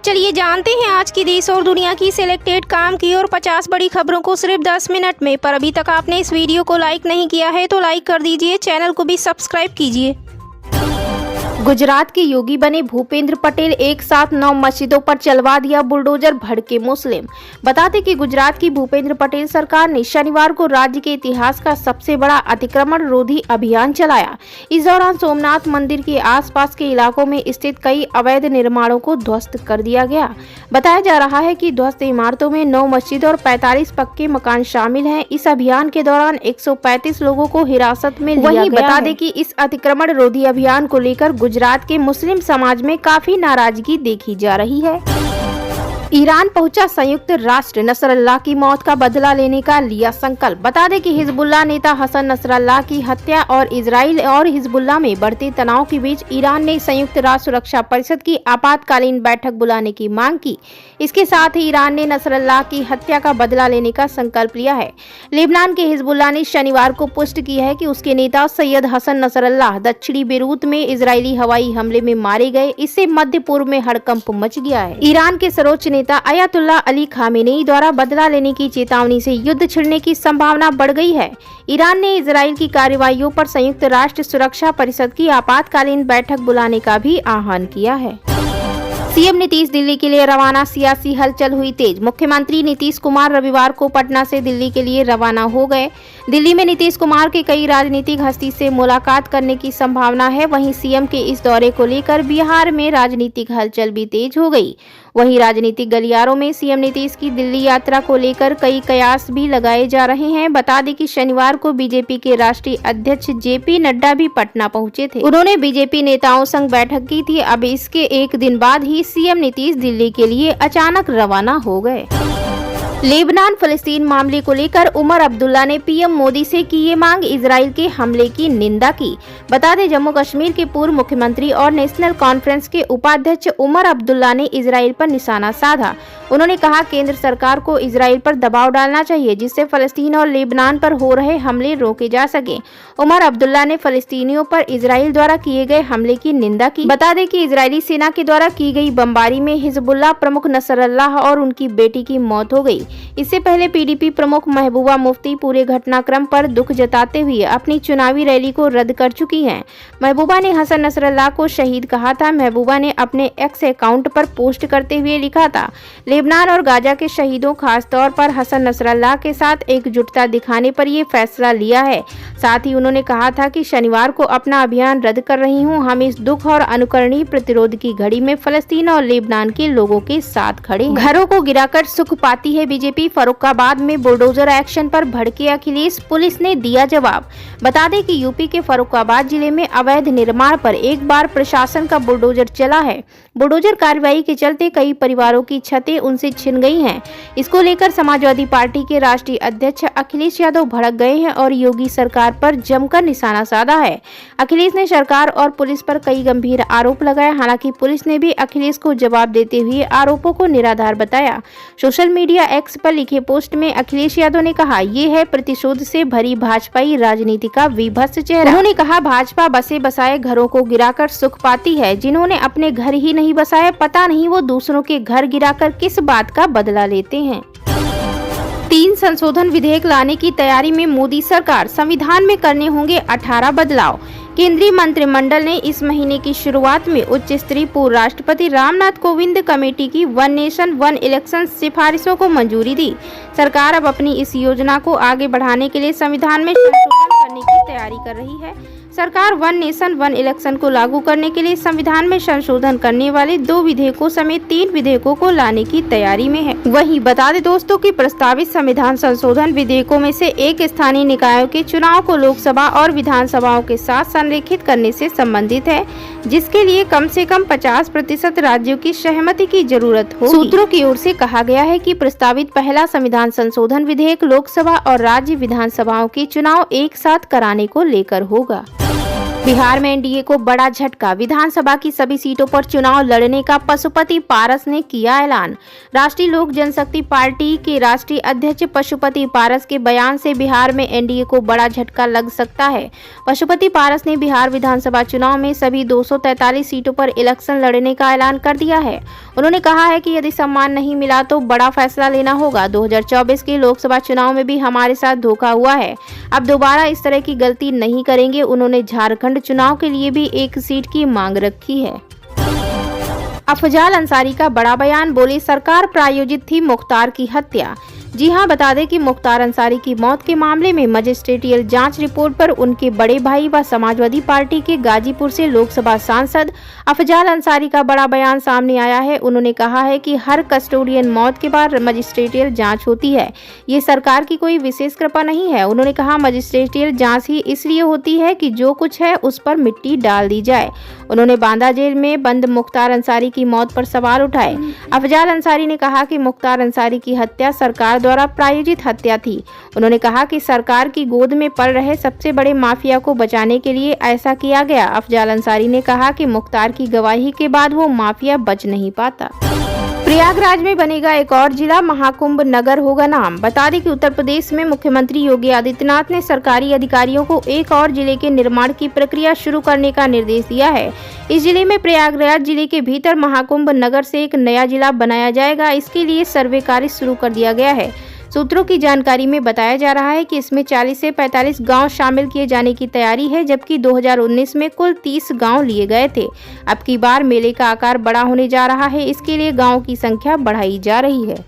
चलिए जानते हैं आज की देश और दुनिया की सिलेक्टेड काम की और 50 बड़ी खबरों को सिर्फ 10 मिनट में। पर अभी तक आपने इस वीडियो को लाइक नहीं किया है तो लाइक कर दीजिए, चैनल को भी सब्सक्राइब कीजिए। गुजरात के योगी बने भूपेंद्र पटेल एक साथ 9 मस्जिदों पर चलवा दिया बुलडोजर, भड़के मुस्लिम। बता दें कि गुजरात की भूपेंद्र पटेल सरकार ने शनिवार को राज्य के इतिहास का सबसे बड़ा अतिक्रमण रोधी अभियान चलाया। इस दौरान सोमनाथ मंदिर के आसपास के इलाकों में स्थित कई अवैध निर्माणों को ध्वस्त कर दिया गया। बताया जा रहा है कि ध्वस्त इमारतों में 9 मस्जिद और 45 पक्के मकान शामिल हैं। इस अभियान के दौरान 135 लोगों को हिरासत में लिया गया। बता दें कि इस अतिक्रमण रोधी अभियान को लेकर गुजरात के मुस्लिम समाज में काफी नाराजगी देखी जा रही है। ईरान पहुंचा संयुक्त राष्ट्र, नसरल्लाह की मौत का बदला लेने का लिया संकल्प। बता दें कि हिजबुल्लाह नेता हसन नसरल्लाह की हत्या और इजराइल और हिजबुल्लाह में बढ़ते तनाव के बीच ईरान ने संयुक्त राष्ट्र सुरक्षा परिषद की आपातकालीन बैठक बुलाने की मांग की। इसके साथ ही ईरान ने नसरल्लाह की हत्या का बदला लेने का संकल्प लिया है। लेबनान के हिजबुल्लाह ने शनिवार को पुष्टि की है कि उसके नेता सैयद हसन नसरल्लाह दक्षिणी बेरूत में इजरायली हवाई हमले में मारे गए। इससे मध्य पूर्व में हड़कंप मच गया है। ईरान के सर्वोच्च नेता अयातुल्लाह अली खामेनेई द्वारा बदला लेने की चेतावनी से युद्ध छिड़ने की संभावना बढ़ गई है। ईरान ने इजराइल की कार्रवाइयों पर संयुक्त राष्ट्र सुरक्षा परिषद की आपातकालीन बैठक बुलाने का भी आह्वान किया है। सीएम नीतीश दिल्ली के लिए रवाना, सियासी हलचल हुई तेज। मुख्यमंत्री नीतीश कुमार रविवार को पटना से दिल्ली के लिए रवाना हो गए। दिल्ली में नीतीश कुमार के कई राजनीतिक हस्ती से मुलाकात करने की संभावना है। वहीं सीएम के इस दौरे को लेकर बिहार में राजनीतिक हलचल भी तेज हो गई। वहीं राजनीतिक गलियारों में सीएम नीतीश की दिल्ली यात्रा को लेकर कई कयास भी लगाए जा रहे हैं। बता दें कि शनिवार को बीजेपी के राष्ट्रीय अध्यक्ष जेपी नड्डा भी पटना पहुंचे थे। उन्होंने बीजेपी नेताओं संग बैठक की थी। अब इसके एक दिन बाद ही सीएम नीतीश दिल्ली के लिए अचानक रवाना हो गए। लेबनान फिलिस्तीन मामले को लेकर उमर अब्दुल्ला ने पीएम मोदी से की ये मांग, इजराइल के हमले की निंदा की। बता दें जम्मू कश्मीर के पूर्व मुख्यमंत्री और नेशनल कॉन्फ्रेंस के उपाध्यक्ष उमर अब्दुल्ला ने इजराइल पर निशाना साधा। उन्होंने कहा केंद्र सरकार को इजराइल पर दबाव डालना चाहिए जिससे फिलिस्तीन और लेबनान पर हो रहे हमले रोके जा सके। उमर अब्दुल्ला ने फिलिस्तीनियों पर इजराइल द्वारा किए गए हमले की निंदा की। बता दें कि इजरायली सेना के द्वारा की गई बमबारी में हिजबुल्लाह प्रमुख नसरल्लाह और उनकी बेटी की मौत हो गई। इससे पहले पीडीपी प्रमुख महबूबा मुफ्ती पूरे घटनाक्रम पर दुख जताते हुए अपनी चुनावी रैली को रद्द कर चुकी हैं। महबूबा ने हसन नसरल्लाह को शहीद कहा था। महबूबा ने अपने एक्स अकाउंट पर पोस्ट करते हुए लिखा था, लेबनान और गाजा के शहीदों खासतौर पर हसन नसरल्लाह के साथ एकजुटता दिखाने पर ये फैसला लिया है। साथ ही उन्होंने कहा था कि शनिवार को अपना अभियान रद्द कर रही हूँ। हम इस दुख और अनुकरणीय प्रतिरोध की घड़ी में फलस्तीन और लेबनान के लोगों के साथ खड़े हैं। घरों को गिराकर सुख पाती है बीजेपी, फर्रुखाबाद में बुलडोजर एक्शन पर भड़के अखिलेश, पुलिस ने दिया जवाब। बता दें कि यूपी के फर्रुखाबाद जिले में अवैध निर्माण पर एक बार प्रशासन का बुलडोजर चला है। बुलडोजर कार्रवाई के चलते कई परिवारों की छतें उनसे छिन गई हैं। इसको लेकर समाजवादी पार्टी के राष्ट्रीय अध्यक्ष अखिलेश यादव भड़क गए हैं और योगी सरकार पर जमकर निशाना साधा है। अखिलेश ने सरकार और पुलिस पर कई गंभीर आरोप लगाए। हालांकि पुलिस ने भी अखिलेश को जवाब देते हुए आरोपों को निराधार बताया। सोशल मीडिया एक्स पर लिखे पोस्ट में अखिलेश यादव ने कहा, ये है प्रतिशोध से भरी भाजपाई राजनीति का विभत्स चेहरा। उन्होंने कहा, भाजपा बसे बसाए घरों को गिराकर सुख पाती है। जिन्होंने अपने घर ही नहीं बसाए, पता नहीं वो दूसरों के घर गिराकर किस बात का बदला लेते हैं। 3 संशोधन विधेयक लाने की तैयारी में मोदी सरकार, संविधान में करने होंगे 18 बदलाव। केंद्रीय मंत्रिमंडल ने इस महीने की शुरुआत में उच्च स्तरीय पूर्व राष्ट्रपति रामनाथ कोविंद कमेटी की 1 नेशन 1 इलेक्शन सिफारिशों को मंजूरी दी। सरकार अब अपनी इस योजना को आगे बढ़ाने के लिए संविधान में संशोधन करने की तैयारी कर रही है। सरकार 1 नेशन 1 इलेक्शन को लागू करने के लिए संविधान में संशोधन करने वाले 2 विधेयकों समेत 3 विधेयकों को लाने की तैयारी में है। वहीं बता दें दोस्तों कि प्रस्तावित संविधान संशोधन विधेयकों में से एक स्थानीय निकायों के चुनाव को लोकसभा और विधानसभाओं के साथ संरेखित करने से संबंधित है, जिसके लिए कम से कम 50% राज्यों की सहमति की जरूरत होगी। सूत्रों की ओर से कहा गया है कि प्रस्तावित पहला संविधान संशोधन विधेयक लोकसभा और राज्य विधानसभाओं के चुनाव एक साथ कराने को लेकर होगा। बिहार में एनडीए को बड़ा झटका, विधानसभा की सभी सीटों पर चुनाव लड़ने का पशुपति पारस ने किया ऐलान। राष्ट्रीय लोक जनशक्ति पार्टी के राष्ट्रीय अध्यक्ष पशुपति पारस के बयान से बिहार में एनडीए को बड़ा झटका लग सकता है। पशुपति पारस ने बिहार विधानसभा चुनाव में सभी 243 सीटों पर इलेक्शन लड़ने का ऐलान कर दिया है। उन्होंने कहा है कि यदि सम्मान नहीं मिला तो बड़ा फैसला लेना होगा। 2024 के लोकसभा चुनाव में भी हमारे साथ धोखा हुआ है, अब दोबारा इस तरह की गलती नहीं करेंगे। उन्होंने झारखंड चुनाव के लिए भी एक सीट की मांग रखी है। अफजाल अंसारी का बड़ा बयान, बोले सरकार प्रायोजित थी मुख्तार की हत्या। जी हां, बता दें कि मुख्तार अंसारी की मौत के मामले में मजिस्ट्रेटियल जांच रिपोर्ट पर उनके बड़े भाई व समाजवादी पार्टी के गाजीपुर से लोकसभा सांसद अफजाल अंसारी का बड़ा बयान सामने आया है। उन्होंने कहा है कि हर कस्टोडियन मौत के बाद मजिस्ट्रेटियल जांच होती है, ये सरकार की कोई विशेष कृपा नहीं है। उन्होंने कहा मजिस्ट्रेटियल जांच ही इसलिए होती है कि जो कुछ है उस पर मिट्टी डाल दी जाए। उन्होंने बांदा जेल में बंद मुख्तार अंसारी की मौत पर सवाल उठाए। अफजाल अंसारी ने कहा कि मुख्तार अंसारी की हत्या सरकार द्वारा प्रायोजित हत्या थी। उन्होंने कहा कि सरकार की गोद में पल रहे सबसे बड़े माफिया को बचाने के लिए ऐसा किया गया। अफजाल अंसारी ने कहा कि मुख्तार की गवाही के बाद वो माफिया बच नहीं पाता। प्रयागराज में बनेगा एक और जिला, महाकुंभ नगर होगा नाम। बता दें कि उत्तर प्रदेश में मुख्यमंत्री योगी आदित्यनाथ ने सरकारी अधिकारियों को एक और जिले के निर्माण की प्रक्रिया शुरू करने का निर्देश दिया है। इस जिले में प्रयागराज जिले के भीतर महाकुंभ नगर से एक नया जिला बनाया जाएगा। इसके लिए सर्वे कार्य शुरू कर दिया गया है। सूत्रों की जानकारी में बताया जा रहा है कि इसमें 40 से 45 गांव शामिल किए जाने की तैयारी है, जबकि 2019 में कुल 30 गांव लिए गए थे। अब की बार मेले का आकार बड़ा होने जा रहा है, इसके लिए गांवों की संख्या बढ़ाई जा रही है।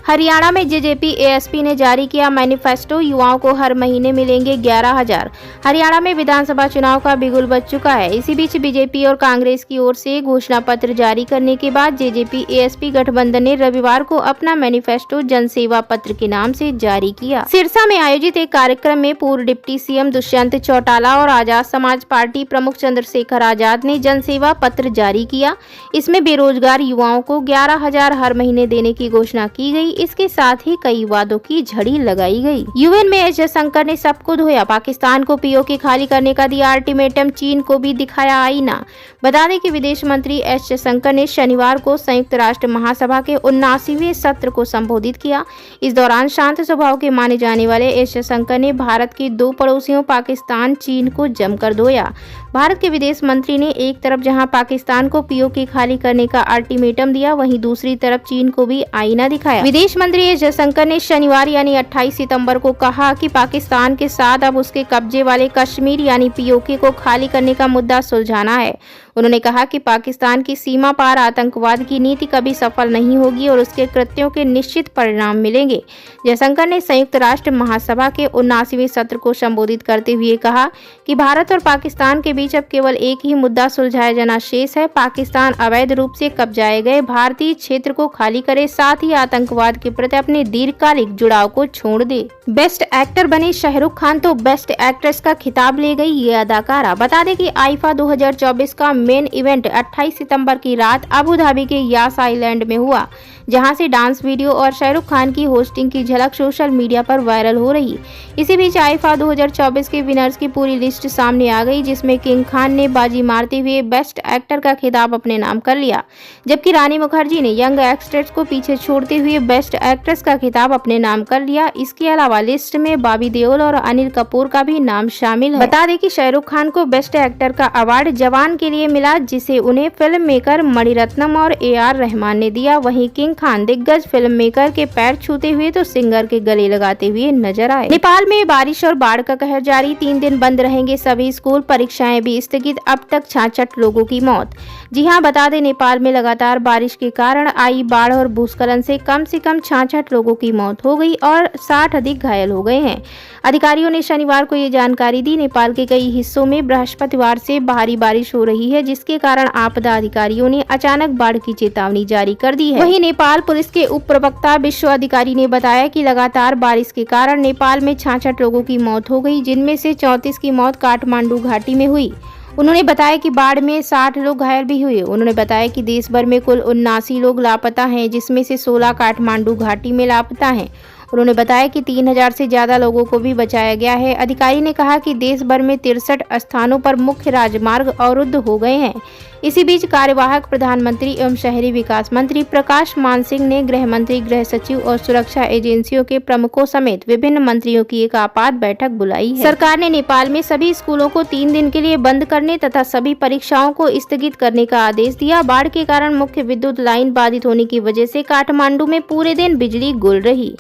हरियाणा में जेजेपी एएसपी ने जारी किया मैनिफेस्टो, युवाओं को हर महीने मिलेंगे 11,000। हरियाणा में विधानसभा चुनाव का बिगुल बज चुका है। इसी बीच बीजेपी और कांग्रेस की ओर से घोषणा पत्र जारी करने के बाद जेजेपी एएसपी गठबंधन ने रविवार को अपना मैनिफेस्टो जनसेवा पत्र के नाम से जारी किया। सिरसा में आयोजित एक कार्यक्रम में पूर्व डिप्टी सीएम दुष्यंत चौटाला और आजाद समाज पार्टी प्रमुख चंद्रशेखर आजाद ने जनसेवा पत्र जारी किया। इसमें बेरोजगार युवाओं को 11,000 हर महीने देने की घोषणा की गई। इसके साथ ही कई वादों की झड़ी लगाई गई। यूएन में एस जयशंकर ने सबको धोया, पाकिस्तान को पीओके खाली करने का दिया अल्टीमेटम, चीन को भी दिखाया आईना। बता दें कि विदेश मंत्री एस जयशंकर ने शनिवार को संयुक्त राष्ट्र महासभा के 79वें सत्र को संबोधित किया। इस दौरान शांत स्वभाव के माने जाने वाले एस जयशंकर ने भारत के दो पड़ोसियों पाकिस्तान, चीन को जमकर धोया। भारत के विदेश मंत्री ने एक तरफ जहां पाकिस्तान को पीओके खाली करने का अल्टीमेटम दिया, वहीं दूसरी तरफ चीन को भी आईना दिखाया। विदेश मंत्री एस जयशंकर ने शनिवार यानी 28 सितंबर को कहा कि पाकिस्तान के साथ अब उसके कब्जे वाले कश्मीर यानी पीओके को खाली करने का मुद्दा सुलझाना है। उन्होंने कहा कि पाकिस्तान की सीमा पार आतंकवाद की नीति कभी सफल नहीं होगी और उसके कृत्यों के निश्चित परिणाम मिलेंगे। जयशंकर ने संयुक्त राष्ट्र महासभा के 79वें सत्र को संबोधित करते हुए कहा कि भारत और पाकिस्तान के बीच अब केवल एक ही मुद्दा सुलझाया जाना शेष है। पाकिस्तान अवैध रूप से कब्जाए गए भारतीय क्षेत्र को खाली करे, साथ ही आतंकवाद के प्रति अपने दीर्घकालिक जुड़ाव को छोड़ दे। बेस्ट एक्टर बने शाहरुख खान तो बेस्ट एक्ट्रेस का खिताब ले गई ये अदाकारा। बता दें कि आईफा 2024 का मेन इवेंट 28 सितंबर की रात अबू धाबी के यास आइलैंड में हुआ, जहां से डांस वीडियो और शाहरुख खान की होस्टिंग की झलक सोशल मीडिया पर वायरल हो रही। इसी बीच आईफा 2024 के विनर्स की पूरी लिस्ट सामने आ गई, जिसमें किंग खान ने बाजी मारते हुए बेस्ट एक्टर का खिताब अपने नाम कर लिया, जबकि रानी मुखर्जी ने यंग एक्ट्रेस को पीछे छोड़ते हुए बेस्ट एक्ट्रेस का खिताब अपने नाम कर लिया। इसके अलावा लिस्ट में बॉबी देओल और अनिल कपूर का भी नाम शामिल है। बता दें कि शाहरुख खान को बेस्ट एक्टर का अवार्ड जवान के लिए मिला, जिसे उन्हें फिल्म मेकर मणिरत्नम और AR रहमान ने दिया। वहीं किंग खान दिग्गज फिल्म मेकर के पैर छूते हुए तो सिंगर के गले लगाते हुए नजर आए। नेपाल में बारिश और बाढ़ का कहर जारी, 3 दिन बंद रहेंगे सभी स्कूल, परीक्षाएं भी स्थगित, अब तक 66 लोगों की मौत। जी हां, बता दें नेपाल में लगातार बारिश के कारण आई बाढ़ और भूस्खलन से कम 66 लोगों की मौत हो गई और 60 अधिक घायल हो गए हैं। अधिकारियों ने शनिवार को ये जानकारी दी। नेपाल के कई हिस्सों में बृहस्पतिवार से भारी बारिश हो रही है, जिसके कारण आपदा अधिकारियों ने अचानक बाढ़ की चेतावनी जारी कर दी है। वहीं नेपाल पुलिस के उप प्रवक्ता विश्व अधिकारी ने बताया कि लगातार बारिश के कारण नेपाल में 66 लोगों की मौत हो गई, जिनमें से 34 की मौत काठमांडू घाटी में हुई। उन्होंने बताया कि बाढ़ में 60 लोग घायल भी हुए। उन्होंने बताया कि देश भर में कुल 79 लोग लापता हैं, जिसमें से 16 काठमांडू घाटी में लापता हैं। उन्होंने बताया कि 3000 से ज्यादा लोगों को भी बचाया गया है। अधिकारी ने कहा कि देश भर में 63 स्थानों पर मुख्य राजमार्ग अवरुद्ध हो गए हैं। इसी बीच कार्यवाहक प्रधानमंत्री एवं शहरी विकास मंत्री प्रकाश मान सिंह ने गृह मंत्री, गृह सचिव और सुरक्षा एजेंसियों के प्रमुखों समेत विभिन्न मंत्रियों की एक आपात बैठक बुलाई है। सरकार ने नेपाल में सभी स्कूलों को 3 दिन के लिए बंद करने तथा सभी परीक्षाओं को स्थगित करने का आदेश दिया। बाढ़ के कारण मुख्य विद्युत लाइन बाधित होने की वजह से काठमांडू में पूरे दिन बिजली गुल रही।